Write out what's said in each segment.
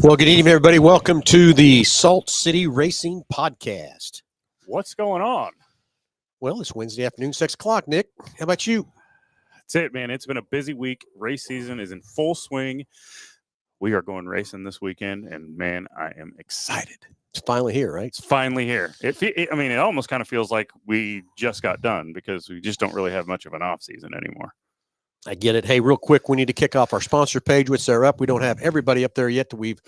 Well, good evening, everybody. Welcome to the Salt City Racing Podcast. What's going on? Well, it's Wednesday afternoon, 6 o'clock, Nick. How about you? That's it, man. It's been a busy week. Race season is in full swing. We are going racing this weekend, and, man, I am excited. It's finally here, right? It's finally here. It almost kind of feels like we just got done because we just don't really have much of an off season anymore. I get it. Hey, real quick, we need to kick off our sponsor page, which they're up. We don't have everybody up there yet that we've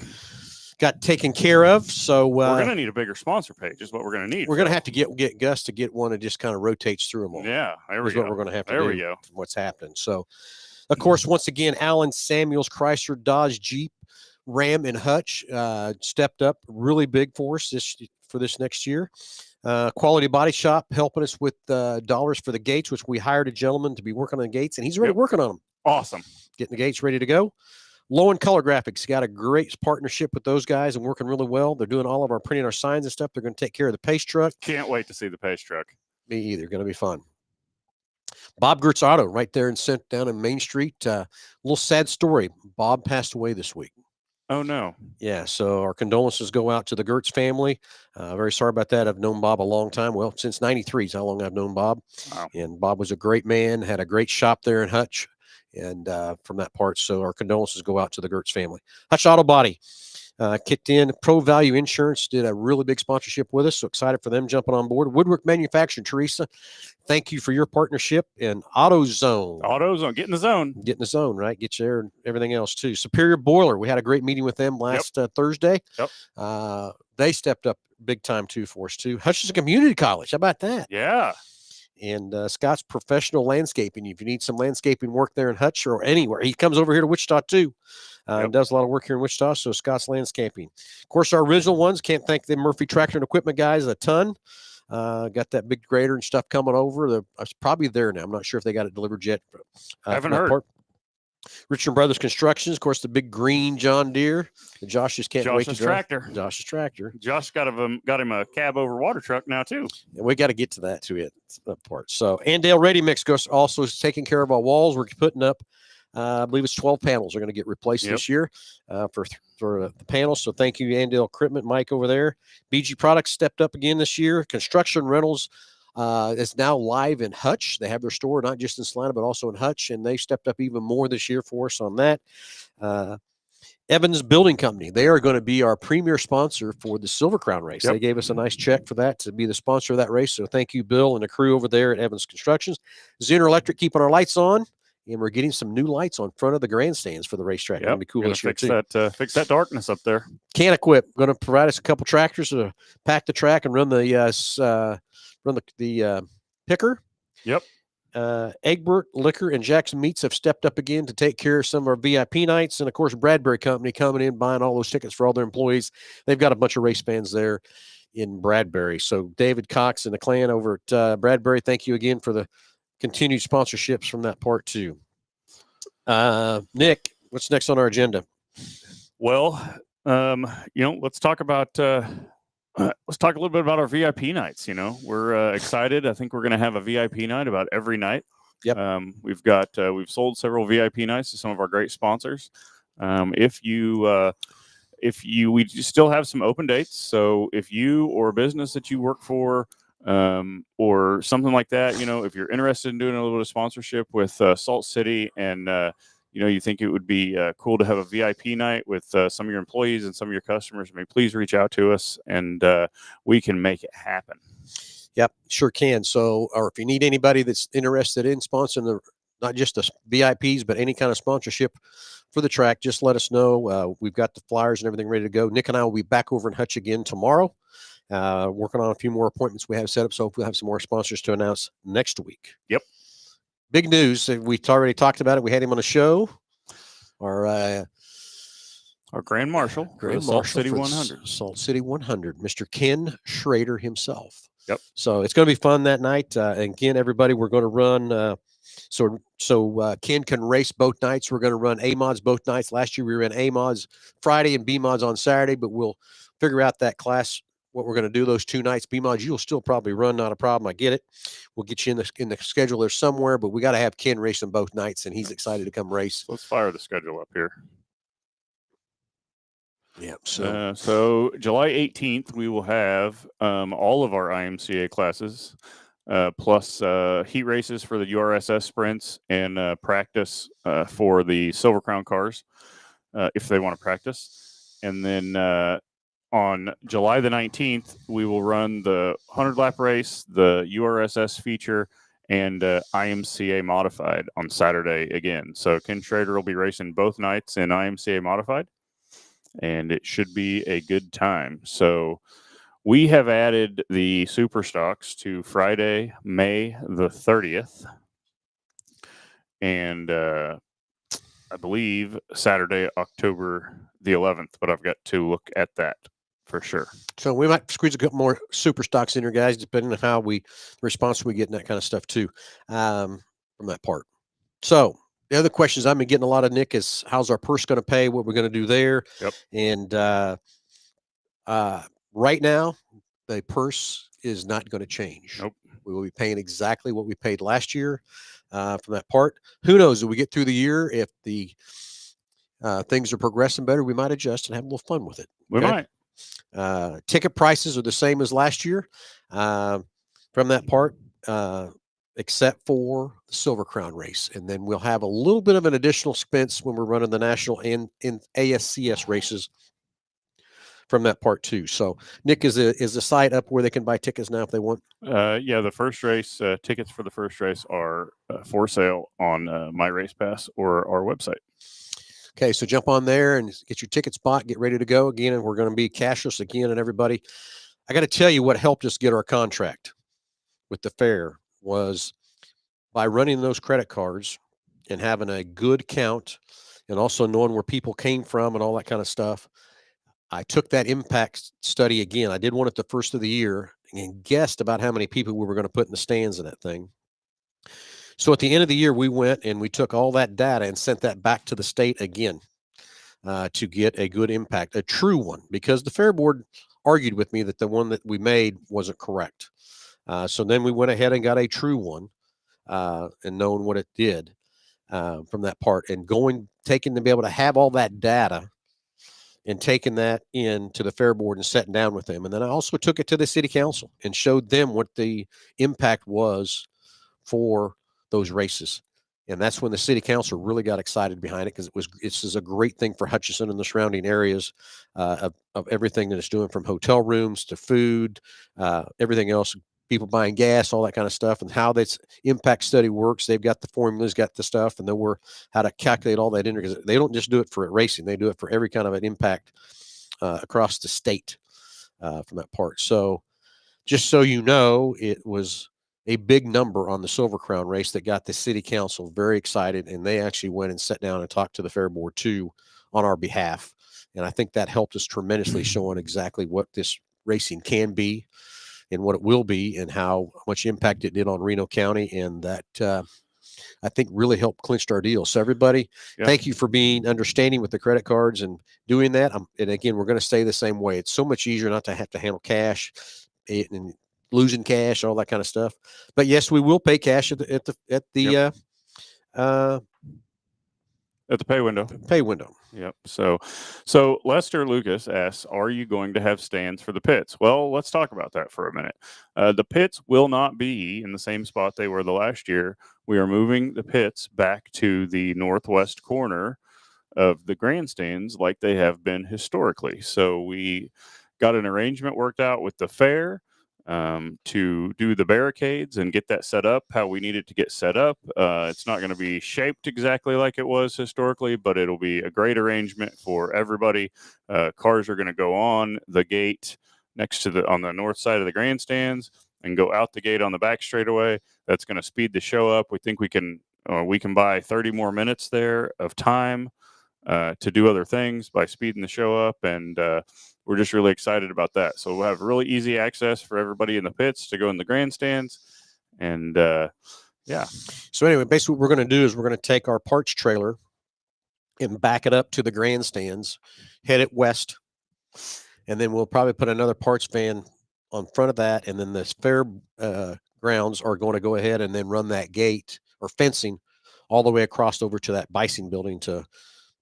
got taken care of. So we're going to need a bigger sponsor page is what we're going to need. We're going to have to get Gus to get one that just kind of rotates through them all. Yeah, there we go. What we're going to have to there do we go. from what's happening. So, of course, once again, Allen Samuels, Chrysler, Dodge, Jeep, Ram, and Hutch stepped up really big for us for this next year. Quality Body Shop helping us with dollars for the gates, which we hired a gentleman to be working on the gates, and he's already working on them. Awesome. Getting the gates ready to go. Low and Color Graphics got a great partnership with those guys and working really well. They're doing all of our printing, our signs and stuff. They're going to take care of the pace truck. Can't wait to see the pace truck. Me either. Going to be fun. Bob Gertz Auto right there down in Main Street. A little sad story. Bob passed away this week. Oh, no. Yeah, so our condolences go out to the Gertz family. Very sorry about that. I've known Bob a long time. Well, since 93 is how long I've known Bob. Wow. And Bob was a great man, had a great shop there in Hutch. And from that part, so our condolences go out to the Gertz family. Hutch Auto Body kicked in. Pro Value Insurance did a really big sponsorship with us. So excited for them jumping on board. Woodwork Manufacturing, Teresa, thank you for your partnership. And AutoZone. AutoZone, get in the zone. Get in the zone, right? Get you there and everything else too. Superior Boiler, we had a great meeting with them last Thursday. Yep. They stepped up big time too for us too. Hutchinson Community College, how about that? Yeah. And Scott's Professional Landscaping. If you need some landscaping work there in Hutch or anywhere, he comes over here to Wichita too. And does a lot of work here in Wichita. So Scott's Landscaping. Of course, our original ones, can't thank the Murphy Tractor and Equipment guys a ton. Got that big grader and stuff coming over. It's probably there now. I'm not sure if they got it delivered yet. Haven't heard. Richard Brothers Constructions, of course, the big green John Deere. Josh just can't wait to drive. Josh's tractor. Josh got him a cab over water truck now too. And we got to get to that part. So Andale Ready Mix also is taking care of our walls. We're putting up, I believe it's 12 panels are going to get replaced this year for the panels. So thank you, Andale Equipment, Mike over there. BG Products stepped up again this year. Construction Rentals is now live in Hutch. They have their store not just in Salina, but also in Hutch, and they stepped up even more this year for us on that. Evans Building Company, they are going to be our premier sponsor for the Silver Crown race. They gave us a nice check for that to be the sponsor of that race. So thank you, Bill, and the crew over there at Evans Constructions. Zener Electric keeping our lights on, and we're getting some new lights on front of the grandstands for the racetrack. It'll be cool this year too. Fix that darkness up there. Can Equip going to provide us a couple tractors to pack the track and run the picker. Yep. Egbert Liquor and Jackson Meats have stepped up again to take care of some of our VIP nights. And, of course, Bradbury Company coming in, buying all those tickets for all their employees. They've got a bunch of race fans there in Bradbury. So David Cox and the clan over at Bradbury, thank you again for the continued sponsorships from that part too. Nick, what's next on our agenda? Well, let's talk about let's talk a little bit about our VIP nights. We're excited. I think we're going to have a VIP night about every night. Yep. We've sold several VIP nights to some of our great sponsors. We still have some open dates. So if you or a business that you work for, or something like that, if you're interested in doing a little bit of sponsorship with Salt City and, you think it would be cool to have a VIP night with some of your employees and some of your customers, please reach out to us and we can make it happen. Yep, sure can. So, or if you need anybody that's interested in sponsoring not just the VIPs, but any kind of sponsorship for the track, just let us know. We've got the flyers and everything ready to go. Nick and I will be back over in Hutch again tomorrow, working on a few more appointments we have set up. So we'll have some more sponsors to announce next week. Yep. Big news. We already talked about it. We had him on the show. Our Grand Marshal, Salt City 100. Salt City 100, Mr. Ken Schrader himself. Yep. So it's going to be fun that night. And again, everybody, we're going to run. So Ken can race both nights. We're going to run A mods both nights. Last year we ran A mods Friday and B mods on Saturday, but we'll figure out that class what we're going to do those 2 nights. B mods you'll still probably run, not a problem. I get it. We'll get you in the schedule there somewhere, but we got to have Ken racing both nights, and he's excited to come race. Let's fire the schedule up here. Yeah. So July 18th, we will have all of our IMCA classes, plus heat races for the URSS sprints and practice for the Silver Crown cars, if they want to practice. And then on July the 19th, we will run the 100 lap race, the URSS feature, and IMCA modified on Saturday again. So Ken Schrader will be racing both nights in IMCA modified, and it should be a good time. So we have added the super stocks to Friday, May the 30th, and I believe Saturday, October the 11th, but I've got to look at that for sure. So we might squeeze a couple more super stocks in here, guys, depending on how the response we get and that kind of stuff too, from that part. So the other questions I've been getting a lot of, Nick, is how's our purse going to pay? What we're going to do there? Yep. And right now, the purse is not going to change. Nope. We will be paying exactly what we paid last year from that part. Who knows? If we get through the year, if the things are progressing better, we might adjust and have a little fun with it. We might. Ticket prices are the same as last year from that part, except for the Silver Crown race. And then we'll have a little bit of an additional expense when we're running the national and in ASCS races from that part too. So Nick, is the site up where they can buy tickets now if they want? Yeah, the first race tickets for the first race are for sale on My Race Pass or our website. Okay, so jump on there and get your ticket spot, get ready to go again. And we're going to be cashless again. And everybody, I got to tell you what helped us get our contract with the fair was by running those credit cards and having a good count and also knowing where people came from and all that kind of stuff. I took that impact study again. I did one at the first of the year and guessed about how many people we were going to put in the stands in that thing. So at the end of the year, we went and we took all that data and sent that back to the state again to get a good impact, a true one, because the fair board argued with me that the one that we made wasn't correct. So then we went ahead and got a true one and knowing what it did from that part and taking to be able to have all that data and taking that in to the fair board and sitting down with them. And then I also took it to the city council and showed them what the impact was for those races. And that's when the city council really got excited behind it because this is a great thing for Hutchinson and the surrounding areas of everything that it's doing from hotel rooms to food, everything else, people buying gas, all that kind of stuff, and how this impact study works. They've got the formulas, got the stuff, and then how to calculate all that in there because they don't just do it for racing. They do it for every kind of an impact across the state from that part. So just so you know, it was a big number on the Silver Crown race that got the city council very excited, and they actually went and sat down and talked to the fair board too on our behalf. And I think that helped us tremendously, showing exactly what this racing can be and what it will be and how much impact it did on Reno County. And that I think really helped clinch our deal. So everybody, thank you for being understanding with the credit cards and doing that. And again, we're going to stay the same way. It's so much easier not to have to handle cash and losing cash, all that kind of stuff. But yes, we will pay cash at the pay window. Pay window. Yep. So Lester Lucas asks, are you going to have stands for the pits? Well, let's talk about that for a minute. The pits will not be in the same spot they were the last year. We are moving the pits back to the northwest corner of the grandstands like they have been historically. So we got an arrangement worked out with the fair to do the barricades and get that set up how we need it to get set up. It's not going to be shaped exactly like it was historically, but it'll be a great arrangement for everybody. Cars are going to go on the gate next to on the north side of the grandstands and go out the gate on the back straightaway. That's going to speed the show up. We think we can buy 30 more minutes there of time to do other things by speeding the show up, and we're just really excited about that. So we'll have really easy access for everybody in the pits to go in the grandstands, and yeah. So anyway, basically what we're going to do is we're going to take our parts trailer and back it up to the grandstands, head it west, and then we'll probably put another parts van on front of that, and then the fair grounds are going to go ahead and then run that gate or fencing all the way across over to that Bison building to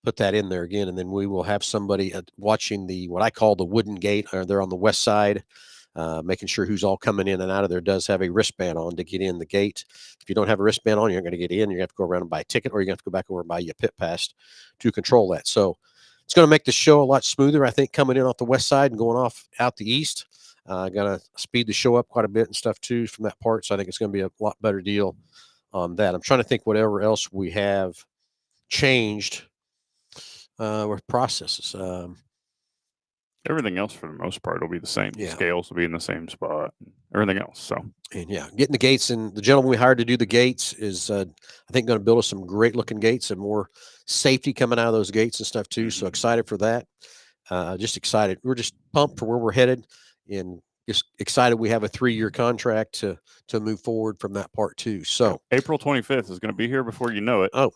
put that in there again, and then we will have somebody watching what I call the wooden gate. They're on the west side, making sure who's all coming in and out of there does have a wristband on to get in the gate. If you don't have a wristband on, you're not going to get in. You have to go around and buy a ticket, or you have to go back over and buy your pit pass to control that. So it's going to make the show a lot smoother, I think, coming in off the west side and going off out the east. Going to speed the show up quite a bit and stuff too from that part. So I think it's going to be a lot better deal on that. I'm trying to think whatever else we have changed with processes. Everything else for the most part will be the same. Yeah. Scales will be in the same spot. Everything else. So, and yeah, getting the gates, and the gentleman we hired to do the gates is, I think, going to build us some great looking gates and more safety coming out of those gates and stuff too. So excited for that. Just excited. We're just pumped for where we're headed, and just excited we have a 3-year contract to move forward from that part too. So April 25th is going to be here before you know it. Oh,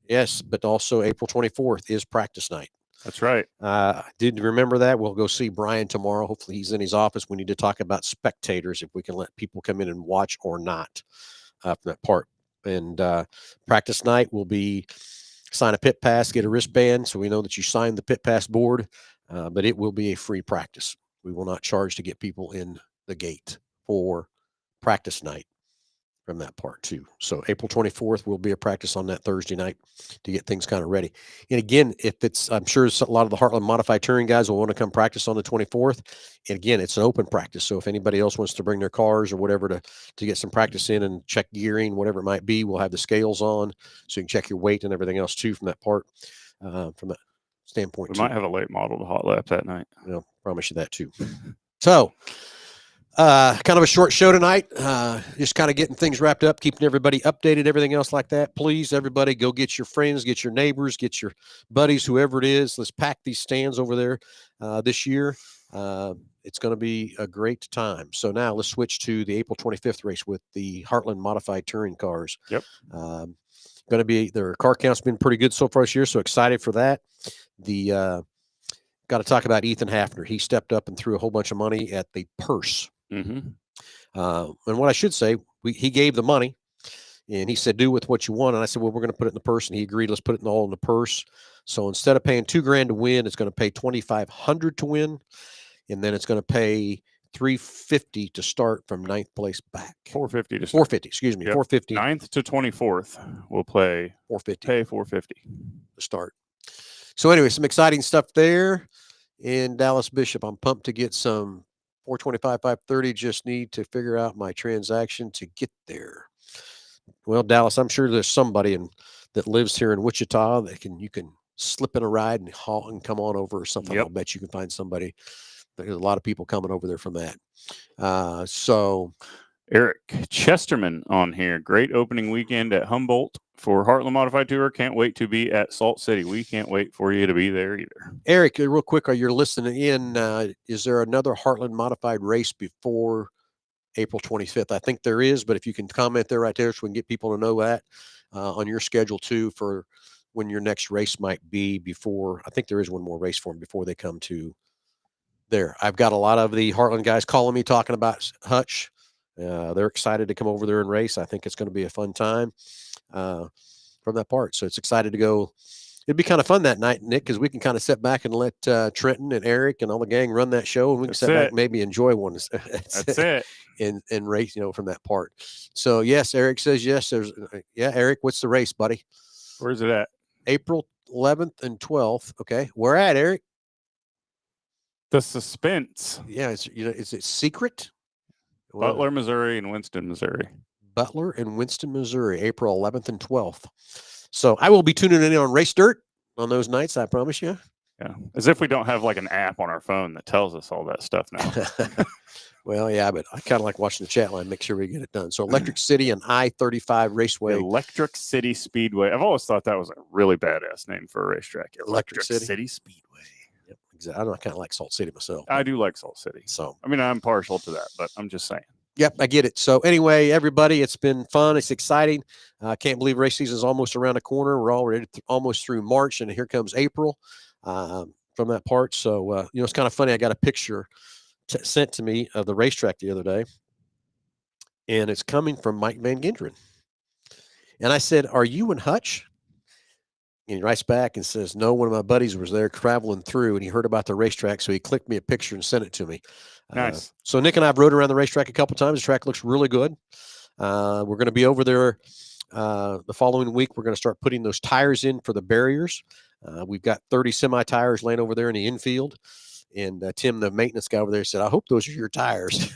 yes, but also April 24th is practice night. That's right. Did remember that? We'll go see Brian tomorrow. Hopefully he's in his office. We need to talk about spectators, if we can let people come in and watch or not from that part. And practice night will be sign a pit pass, get a wristband, so we know that you signed the pit pass board, but it will be a free practice. We will not charge to get people in the gate for practice night from that part too. So April 24th will be a practice on that Thursday night to get things kind of ready. And again, I'm sure a lot of the Heartland Modified Touring guys will want to come practice on the 24th. And again, it's an open practice. So if anybody else wants to bring their cars or whatever to get some practice in and check gearing, whatever it might be, we'll have the scales on so you can check your weight and everything else too from that part, from that standpoint. We might have a late model to hot lap that night. I'll promise you that too. So, kind of a short show tonight, just kind of getting things wrapped up, keeping everybody updated, everything else like that. Please, everybody, go get your friends, get your neighbors, get your buddies, whoever it is. Let's pack these stands over there this year. It's going to be a great time. So now let's switch to the April 25th race with the Heartland Modified Touring cars. Yep. Going to be, their car count's been pretty good so far this year, so excited for that. Got to talk about Ethan Hafner. He stepped up and threw a whole bunch of money at the purse. Mm-hmm. And what I should say, he gave the money, and he said, do with what you want. And I said, well, we're going to put it in the purse. And he agreed, let's put it all in the purse. So instead of paying $2,000 to win, it's going to pay $2,500 to win. And then it's going to pay $350 to start from 9th place back. $450 to start. $450, excuse me. Yep. $450. 9th to 24th will play $450. Pay $450 to start. So anyway, some exciting stuff there in Dallas Bishop. I'm pumped to get some 425, 530. Just need to figure out my transaction to get there. Well, Dallas, I'm sure there's somebody that lives here in Wichita that you can slip in a ride and haul and come on over or something. Yep. I'll bet you can find somebody. There's a lot of people coming over there from that. So Eric Chesterman on here. Great opening weekend at Humboldt for Heartland Modified Tour. Can't wait to be at Salt City. We can't wait for you to be there either. Eric, real quick, are you listening in? Is there another Heartland Modified race before April 25th? I think there is, but if you can comment there right there so we can get people to know that on your schedule too for when your next race might be before. I think there is one more race for them before they come to there. I've got a lot of the Heartland guys calling me talking about Hutch. They're excited to come over there and race. I think it's going to be a fun time from that part. So it's excited to go. It'd be kind of fun that night, Nick, because we can kind of sit back and let Trenton and Eric and all the gang run that show, and we can sit back and maybe enjoy one. That's it. And race, from that part. So yes, Eric says yes. Eric, what's the race, buddy? Where's it at? April 11th and 12th. Okay, where at, Eric? The suspense. Yeah, is it secret? Butler, Missouri, and Winston, Missouri. Butler and Winston, Missouri, April 11th and 12th. So I will be tuning in on Race Dirt on those nights, I promise you. Yeah, as if we don't have like an app on our phone that tells us all that stuff now. Well, yeah, but I kind of like watching the chat line, make sure we get it done. So Electric City and I-35 Raceway. Electric City Speedway. I've always thought that was a really badass name for a racetrack. Electric City Speedway. Yep, exactly. I know I kind of like Salt City myself. I do like Salt City. So I mean, I'm partial to that, but I'm just saying. Yep, I get it. So anyway, everybody, it's been fun. It's exciting. I can't believe race season is almost around the corner. We're already almost through March, and here comes April from that part. So, it's kind of funny. I got a picture sent to me of the racetrack the other day, and it's coming from Mike Van Genderen. And I said, are you and Hutch? And he writes back and says, no, one of my buddies was there traveling through and he heard about the racetrack. So he clicked me a picture and sent it to me. Nice. So Nick and I have rode around the racetrack a couple times. The track looks really good. We're going to be over there the following week. We're going to start putting those tires in for the barriers. We've got 30 semi tires laying over there in the infield. And Tim, the maintenance guy over there, said, I hope those are your tires.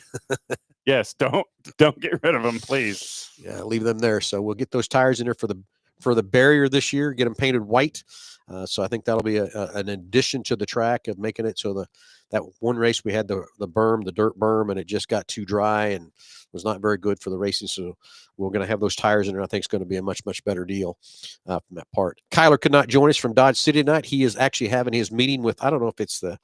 Yes, don't get rid of them, please. Yeah, leave them there. So we'll get those tires in there for the barrier this year, get them painted white. So I think that'll be an addition to the track of making it so that one race we had the berm, the dirt berm, and it just got too dry and was not very good for the racing. So we're going to have those tires in there. I think it's going to be a much, much better deal from that part. Kyler could not join us from Dodge City tonight. He is actually having his meeting with, I don't know if it's the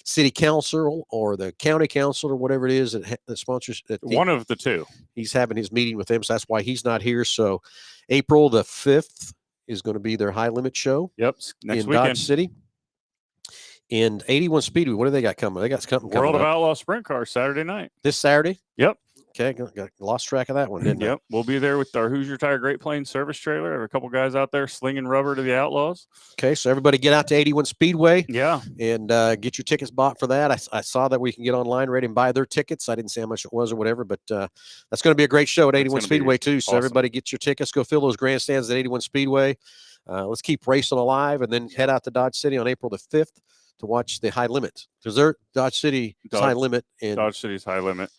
city council or the county council or whatever it is that sponsors one of the two. He's having his meeting with them, so that's why he's not here. So April the 5th is going to be their high limit show. Yep, next in weekend. Dodge City. And 81 Speedway, what do they got coming? They got something coming World of up. Outlaw Sprint Car Saturday night. This Saturday? Yep. Okay, got lost track of that one, didn't I? Yep, we'll be there with our Hoosier Tire Great Plains service trailer. Have a couple guys out there slinging rubber to the Outlaws. Okay, so everybody get out to 81 Speedway. Yeah. And get your tickets bought for that. I saw that we can get online ready and buy their tickets. I didn't say how much it was or whatever, but that's going to be a great show at 81 Speedway too. So everybody get your tickets. Go fill those grandstands at 81 Speedway. Let's keep racing alive and then head out to Dodge City on April the 5th to watch the high limit. Because they're Dodge City high limit. And Dodge City's high limit.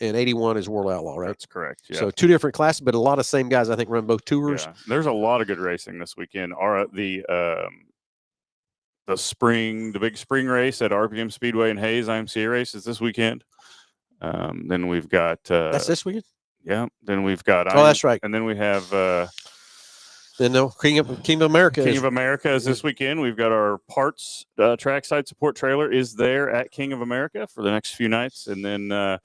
And 81 is World Outlaw, right? That's correct. Yeah. So two different classes, but a lot of same guys, I think, run both tours. Yeah. There's a lot of good racing this weekend. The big spring race at RPM Speedway and Hayes IMCA race is this weekend. Then we've got that's this weekend. Yeah. Then we've got that's right. And then we have then the King of America. King of America is this weekend. We've got our parts trackside support trailer is there at King of America for the next few nights, and then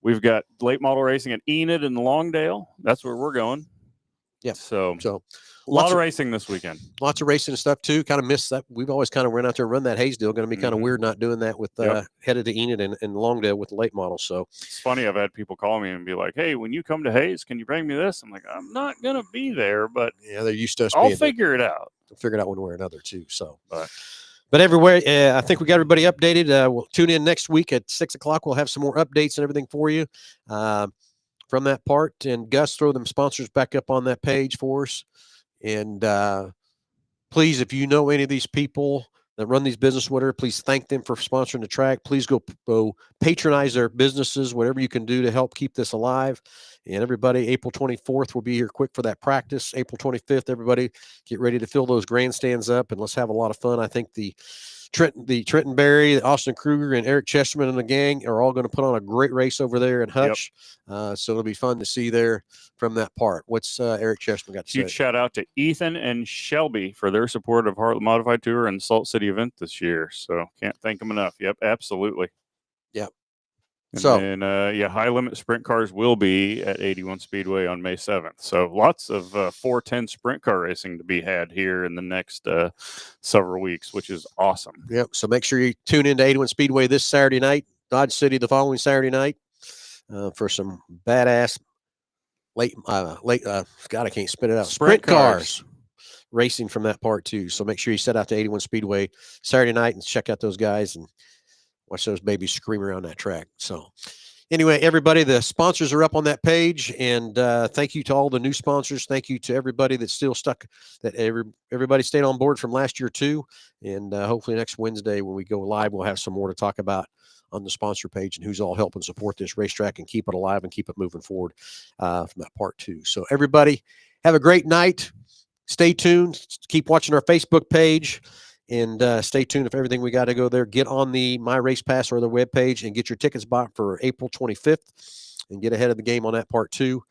we've got late model racing at Enid and Longdale. That's where we're going. Yeah. So a lots lot of racing this weekend. Lots of racing and stuff too. Kind of missed that. We've always kind of run out there and run that Hayes deal. Going to be kind of weird not doing that with headed to Enid and Longdale with the late model. So it's funny. I've had people call me and be like, "Hey, when you come to Hayes, can you bring me this?" I'm like, "I'm not going to be there, but yeah, they're used to us. I'll figure it out. We'll figure it out one way or another too." So, but everywhere, I think we got everybody updated. We'll tune in next week at 6:00. We'll have some more updates and everything for you from that part. And Gus, throw them sponsors back up on that page for us. And please, if you know any of these people that run these businesses, whatever, please thank them for sponsoring the track. Please go patronize their businesses, whatever you can do to help keep this alive. And everybody, April 24th, we'll be here quick for that practice. April 25th, everybody get ready to fill those grandstands up and let's have a lot of fun. I think the Trenton Berry, Austin Kruger, and Eric Chesterman and the gang are all going to put on a great race over there in Hutch. Yep. So it'll be fun to see there from that part. What's Eric Chesterman got to say? Huge shout out to Ethan and Shelby for their support of Heartland Modified Tour and Salt City event this year. So can't thank them enough. Yep, absolutely. Yep. And high limit sprint cars will be at 81 Speedway on May 7th. So lots of 410 sprint car racing to be had here in the next several weeks, which is awesome. Yep. So make sure you tune into 81 Speedway this Saturday night, Dodge City the following Saturday night for some badass God, I can't spit it out. Sprint cars racing from that part too. So make sure you set out to 81 Speedway Saturday night and check out those guys and watch those babies scream around that track. So anyway, everybody, the sponsors are up on that page. And thank you to all the new sponsors. Thank you to everybody that's still stuck, that everybody stayed on board from last year too. And hopefully next Wednesday when we go live, we'll have some more to talk about on the sponsor page and who's all helping support this racetrack and keep it alive and keep it moving forward from that part too. So everybody have a great night. Stay tuned. Keep watching our Facebook page. And stay tuned if everything we got to go there. Get on the My Race Pass or the webpage and get your tickets bought for April 25th and get ahead of the game on that part too.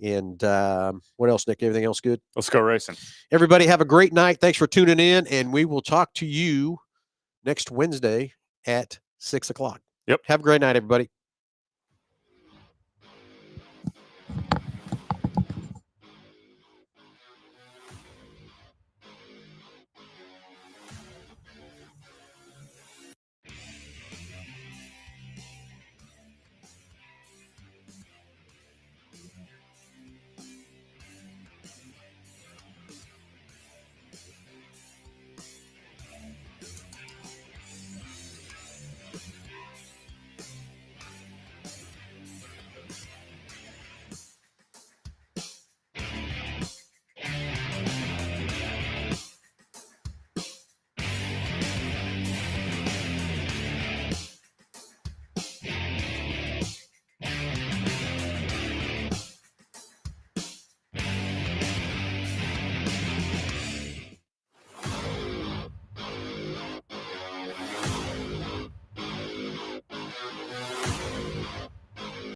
And what else, Nick? Everything else good? Let's go racing. Everybody have a great night. Thanks for tuning in. And we will talk to you next Wednesday at 6:00. Yep. Have a great night, everybody.